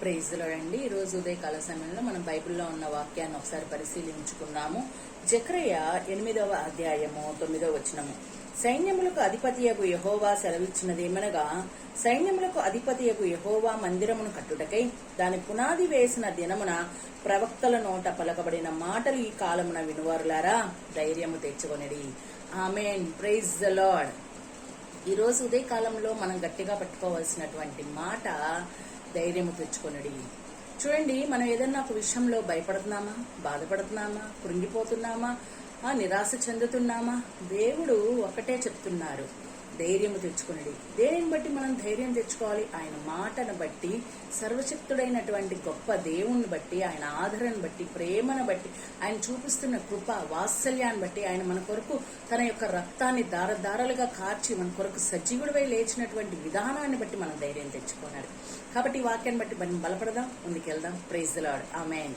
Praise the lord అండి. ఈరోజు ఉదయకాల సమయంలో మనం బైబిల్లో ఉన్న వాక్యాన్ని ఒకసారి పరిశీలించుకుందాము. జెకర్యా 8వ అధ్యాయము 9వ వచనము. సైన్యములకు అధిపతియగు యెహోవా సెలవిచ్చినదేమనగా, సైన్యములకు అధిపతియగు యెహోవా మందిరమును కట్టుటకై దాని పునాది వేసిన దినమున ప్రవక్తల నోట పలకబడిన మాటలు ఈ కాలమున వినువారులారా ధైర్యము తెచ్చుకొనిడి. ఆమేన్. Praise the lord. ఈ రోజు ఉదయకాలంలో మనం గట్టిగా పట్టుకోవాల్సినటువంటి మాట ధైర్యము తెచ్చుకొనిడి. చూడండి, మనం ఏదన్నా ఒక విషయంలో భయపడుతున్నామా, బాధపడుతున్నామా, కృంగిపోతున్నామా, నిరాశ చెందుతున్నామా? దేవుడు ఒకటే చెప్తున్నారు, ధైర్యము తెచ్చుకునేది. దేనిని బట్టి మనం ధైర్యం తెచ్చుకోవాలి? ఆయన మాటను బట్టి, సర్వశక్తుడైనటువంటి గొప్ప దేవుణ్ణి బట్టి, ఆయన ఆదరణను బట్టి, ప్రేమను బట్టి, ఆయన చూపిస్తున్న కృప వాత్సల్యాన్ని బట్టి, ఆయన మన కొరకు తన యొక్క రక్తాన్ని దారదారలుగా కార్చి మన కొరకు సజీవుడివై లేచినటువంటి విధానాన్ని బట్టి మనం ధైర్యం తెచ్చుకోవాలి. కాబట్టి ఈ వాక్యాన్ని బట్టి మనం బలపడదాం, ముందుకెళ్దాం. Praise the lord. ఆమేన్.